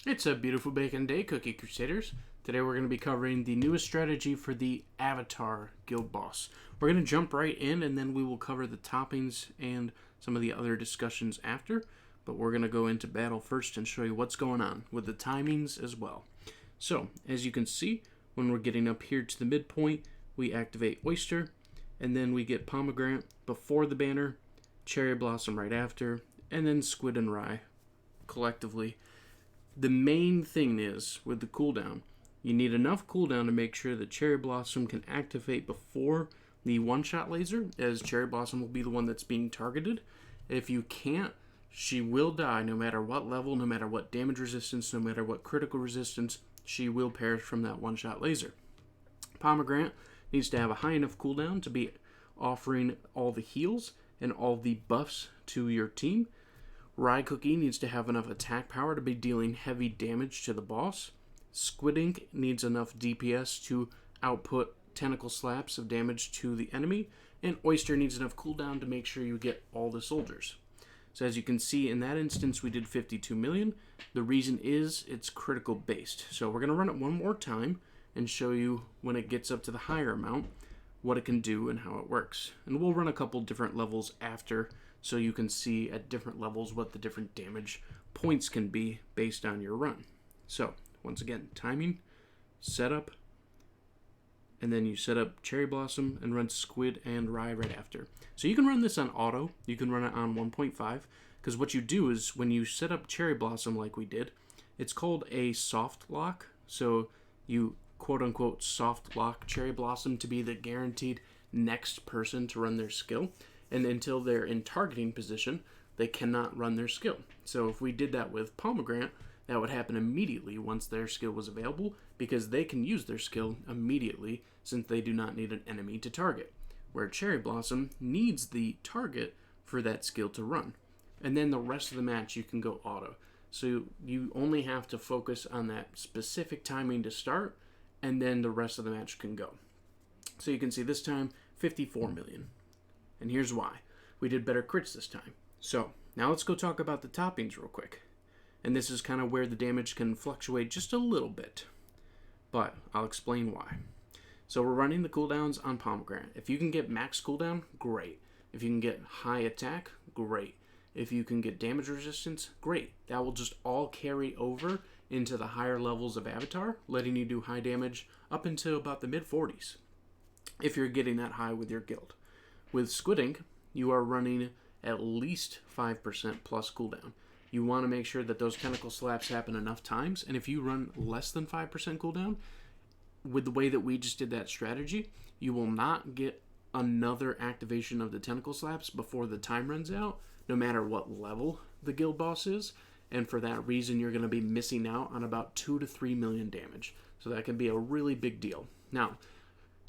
It's a beautiful bacon day, Cookie Crusaders. Today we're going to be covering the newest strategy for the Avatar Guild Boss. We're going to jump right in and then we will cover the toppings and some of the other discussions after. But we're going to go into battle first and show you what's going on with the timings as well. So, as you can see, when we're getting up here to the midpoint, we activate Oyster, and then we get Pomegranate before the banner, Cherry Blossom right after, and then Squid and Rye collectively. The main thing is, with the cooldown, you need enough cooldown to make sure that Cherry Blossom can activate before the one-shot laser, as Cherry Blossom will be the one that's being targeted. If you can't, she will die no matter what level, no matter what damage resistance, no matter what critical resistance, she will perish from that one-shot laser. Pomegranate needs to have a high enough cooldown to be offering all the heals and all the buffs to your team. Rye Cookie needs to have enough attack power to be dealing heavy damage to the boss. Squid Ink needs enough DPS to output tentacle slaps of damage to the enemy. And Oyster needs enough cooldown to make sure you get all the soldiers. So as you can see, in that instance, we did 52 million. The reason is it's critical based. So we're going to run it one more time and show you when it gets up to the higher amount, what it can do and how it works. And we'll run a couple different levels after so you can see at different levels what the different damage points can be based on your run. So, once again, timing, setup, and then you set up Cherry Blossom and run Squid and Rye right after. So you can run this on auto, you can run it on 1.5, because what you do is when you set up Cherry Blossom like we did, it's called a soft lock. So you quote-unquote soft lock Cherry Blossom to be the guaranteed next person to run their skill. And until they're in targeting position, they cannot run their skill. So if we did that with Pomegranate, that would happen immediately once their skill was available, because they can use their skill immediately since they do not need an enemy to target. Where Cherry Blossom needs the target for that skill to run. And then the rest of the match you can go auto. So you only have to focus on that specific timing to start, and then the rest of the match can go. So you can see this time, 54 million. And here's why. We did better crits this time. So, now let's go talk about the toppings real quick. And this is kind of where the damage can fluctuate just a little bit. But I'll explain why. So we're running the cooldowns on Pomegranate. If you can get max cooldown, great. If you can get high attack, great. If you can get damage resistance, great. That will just all carry over into the higher levels of Avatar, letting you do high damage up until about the mid-40s. If you're getting that high with your guild. With Squid Ink, you are running at least 5% plus cooldown. You want to make sure that those tentacle slaps happen enough times, and if you run less than 5% cooldown, with the way that we just did that strategy, you will not get another activation of the tentacle slaps before the time runs out, no matter what level the guild boss is, and for that reason, you're going to be missing out on about 2 to 3 million damage. So that can be a really big deal. Now,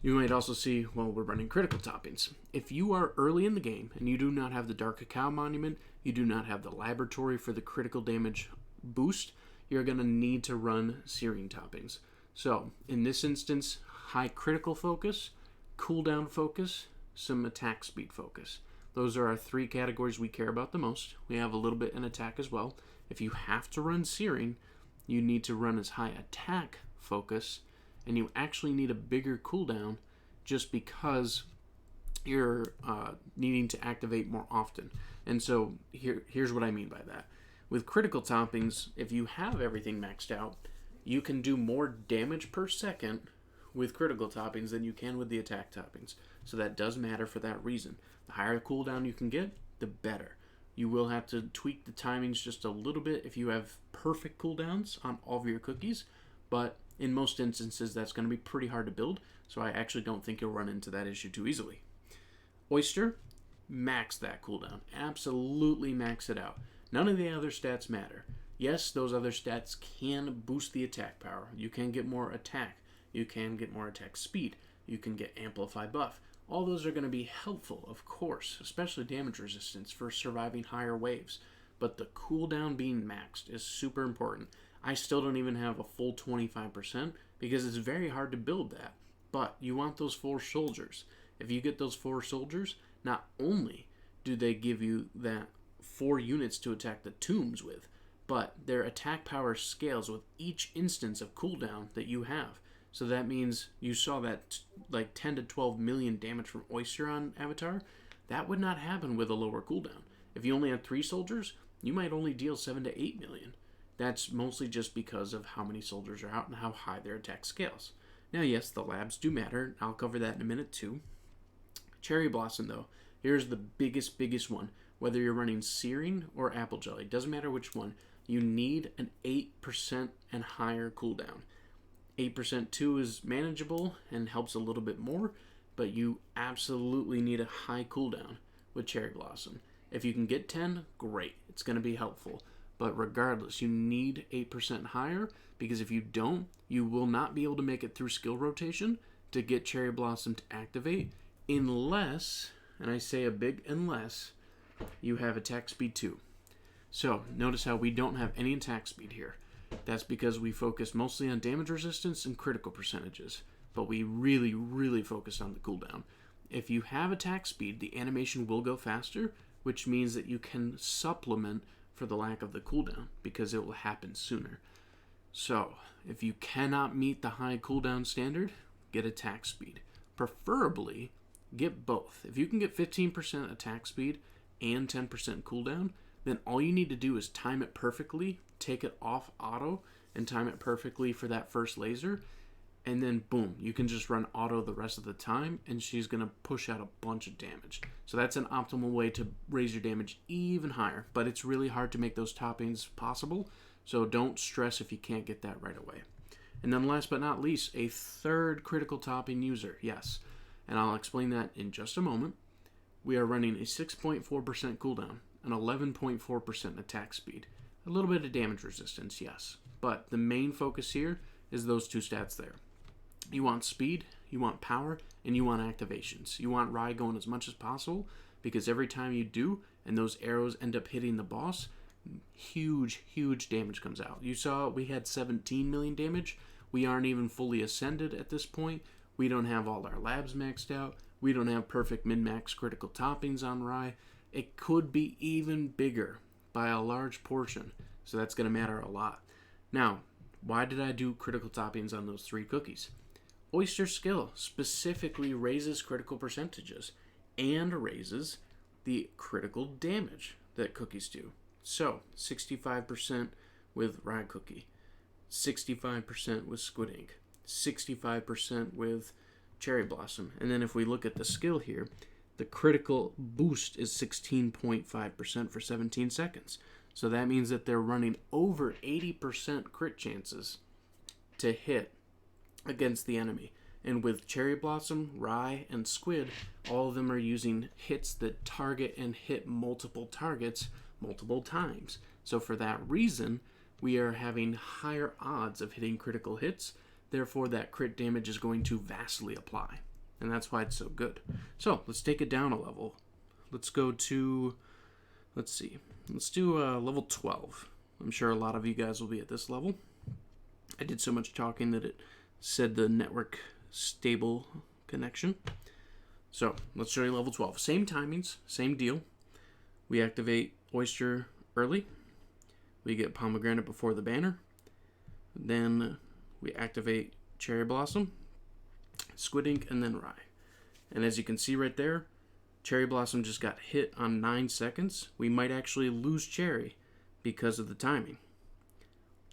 you might also see, well, we're running critical toppings. If you are early in the game and you do not have the Dark Cacao Monument, you do not have the laboratory for the critical damage boost, you're going to need to run searing toppings. So, in this instance, high critical focus, cooldown focus, some attack speed focus. Those are our three categories we care about the most. We have a little bit in attack as well. If you have to run searing, you need to run as high attack focus, and you actually need a bigger cooldown just because you're needing to activate more often. And so here's what I mean by that. With critical toppings, if you have everything maxed out, you can do more damage per second with critical toppings than you can with the attack toppings. So that does matter for that reason. The higher cooldown you can get, the better. You will have to tweak the timings just a little bit if you have perfect cooldowns on all of your cookies, but in most instances, that's going to be pretty hard to build, so I actually don't think you'll run into that issue too easily. Oyster, max that cooldown. Absolutely max it out. None of the other stats matter. Yes, those other stats can boost the attack power. You can get more attack. You can get more attack speed. You can get amplify buff. All those are going to be helpful, of course, especially damage resistance for surviving higher waves. But the cooldown being maxed is super important. I still don't even have a full 25% because it's very hard to build that. But you want those 4 soldiers. If you get those 4 soldiers, not only do they give you that 4 units to attack the tombs with, but their attack power scales with each instance of cooldown that you have. So that means you saw that like 10 to 12 million damage from Oyster on Avatar. That would not happen with a lower cooldown. If you only had 3 soldiers, you might only deal 7 to 8 million. That's mostly just because of how many soldiers are out and how high their attack scales. Now, yes, the labs do matter. I'll cover that in a minute too. Cherry Blossom, though, here's the biggest one. Whether you're running Searing or Apple Jelly, doesn't matter which one, you need an 8% and higher cooldown. 8% too is manageable and helps a little bit more, but you absolutely need a high cooldown with Cherry Blossom. If you can get 10, great. It's going to be helpful. But regardless, you need 8% higher, because if you don't, you will not be able to make it through skill rotation to get Cherry Blossom to activate, unless, and I say a big unless, you have attack speed 2. So, notice how we don't have any attack speed here. That's because we focus mostly on damage resistance and critical percentages, but we really focus on the cooldown. If you have attack speed, the animation will go faster, which means that you can supplement for the lack of the cooldown, because it will happen sooner. So, if you cannot meet the high cooldown standard, get attack speed. Preferably, get both. If you can get 15% attack speed and 10% cooldown, then all you need to do is time it perfectly, take it off auto, and time it perfectly for that first laser, and then boom, you can just run auto the rest of the time, and she's going to push out a bunch of damage. So that's an optimal way to raise your damage even higher, but it's really hard to make those toppings possible, so don't stress if you can't get that right away. And then last but not least, a third critical topping user, yes, and I'll explain that in just a moment. We are running a 6.4% cooldown, an 11.4% attack speed, a little bit of damage resistance, yes, but the main focus here is those two stats there. You want speed, you want power, and you want activations. You want Rye going as much as possible, because every time you do, and those arrows end up hitting the boss, huge damage comes out. You saw we had 17 million damage. We aren't even fully ascended at this point. We don't have all our labs maxed out. We don't have perfect min-max critical toppings on Rye. It could be even bigger by a large portion, so that's going to matter a lot. Now, why did I do critical toppings on those 3 cookies? Oyster skill specifically raises critical percentages and raises the critical damage that cookies do. So, 65% with Rye Cookie, 65% with Squid Ink, 65% with Cherry Blossom. And then if we look at the skill here, the critical boost is 16.5% for 17 seconds. So that means that they're running over 80% crit chances to hit against the enemy. And with Cherry Blossom, Rye, and Squid, all of them are using hits that target and hit multiple targets multiple times. So for that reason, we are having higher odds of hitting critical hits. Therefore, that crit damage is going to vastly apply. And that's why it's so good. So let's take it down a level. Let's go to, let's do level 12. I'm sure a lot of you guys will be at this level. I did so much talking that it said the network stable connection. So let's show you level 12. Same timings, same deal. We activate Oyster early. We get Pomegranate before the banner. Then we activate Cherry Blossom, Squid Ink, and then Rye. And as you can see right there, Cherry Blossom just got hit on 9 seconds. We might actually lose Cherry because of the timing.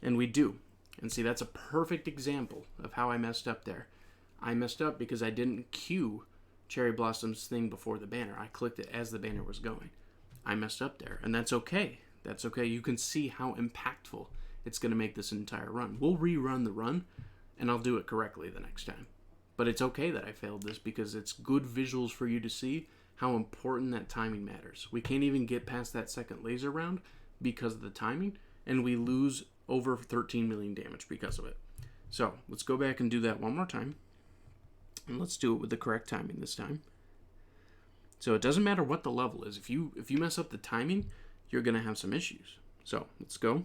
And we do. And see, that's a perfect example of how I messed up there. I messed up because I didn't cue Cherry Blossom's thing before the banner. I clicked it as the banner was going. I messed up there, and that's okay. That's okay. You can see how impactful it's going to make this entire run. We'll rerun the run, and I'll do it correctly the next time. But it's okay that I failed this, because it's good visuals for you to see how important that timing matters. We can't even get past that second laser round because of the timing, and we lose over 13 million damage because of it. So let's go back and do that one more time. And let's do it with the correct timing this time. So it doesn't matter what the level is. If you mess up the timing, you're going to have some issues. So let's go.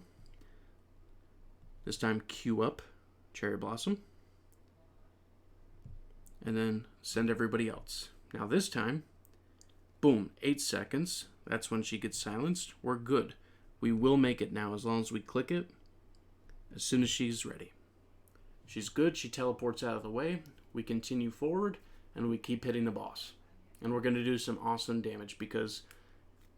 This time queue up Cherry Blossom. And then send everybody else. Now this time, boom, 8 seconds. That's when she gets silenced. We're good. We will make it now as long as we click it as soon as she's ready. She's good. She teleports out of the way. We continue forward, and we keep hitting the boss. And we're going to do some awesome damage because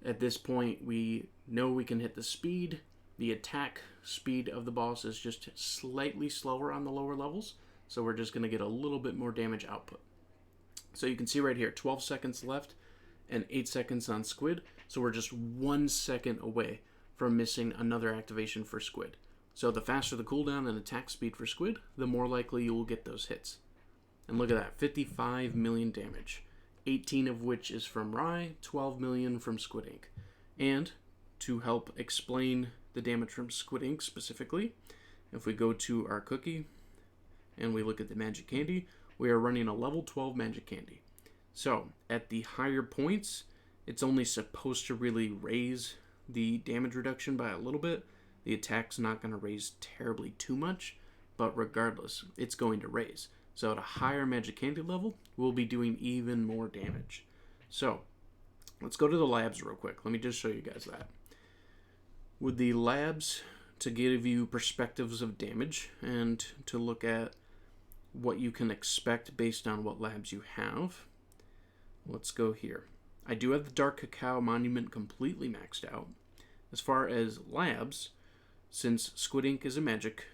at this point we know we can hit the speed. The attack speed of the boss is just slightly slower on the lower levels, so we're just going to get a little bit more damage output. So you can see right here, 12 seconds left and 8 seconds on Squid. So we're just 1 second away from missing another activation for Squid. So the faster the cooldown and attack speed for Squid, the more likely you will get those hits. And look at that, 55 million damage. 18 of which is from Rye, 12 million from Squid Ink. And to help explain the damage from Squid Ink specifically, if we go to our cookie and we look at the magic candy, we are running a level 12 magic candy. So at the higher points, it's only supposed to really raise the damage reduction by a little bit. The attack's not going to raise terribly too much, but regardless, it's going to raise. So at a higher magic candy level, we'll be doing even more damage. So let's go to the labs real quick. Let me just show you guys that. With the labs, to give you perspectives of damage and to look at what you can expect based on what labs you have, let's go here. I do have the Dark Cacao Monument completely maxed out. As far as labs, since Squid Ink is a magic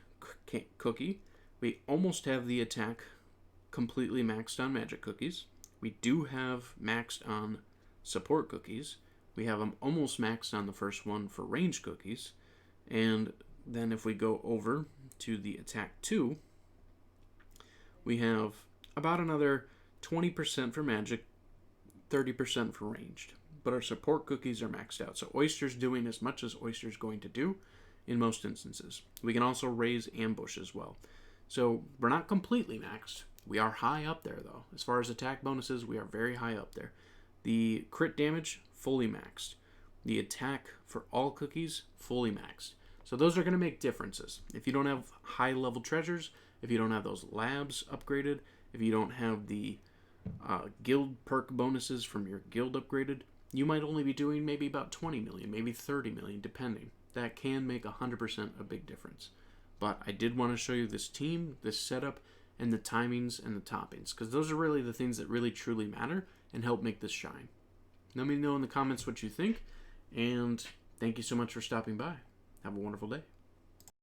cookie, we almost have the attack completely maxed on magic cookies. We do have maxed on support cookies. We have them almost maxed on the first one for range cookies. And then if we go over to the attack 2, we have about another 20% for magic, 30% for ranged. But our support cookies are maxed out. So Oyster's doing as much as Oyster's going to do in most instances. We can also raise ambush as well. So we're not completely maxed. We are high up there though. As far as attack bonuses, we are very high up there. The crit damage, fully maxed. The attack for all cookies, fully maxed. So those are going to make differences. If you don't have high level treasures, if you don't have those labs upgraded, if you don't have the guild perk bonuses from your guild upgraded, you might only be doing maybe about 20 million, maybe 30 million, depending. That can make 100% a big difference. But I did want to show you this team, this setup, and the timings and the toppings, because those are really the things that really truly matter and help make this shine. Let me know in the comments what you think, and thank you so much for stopping by. Have a wonderful day.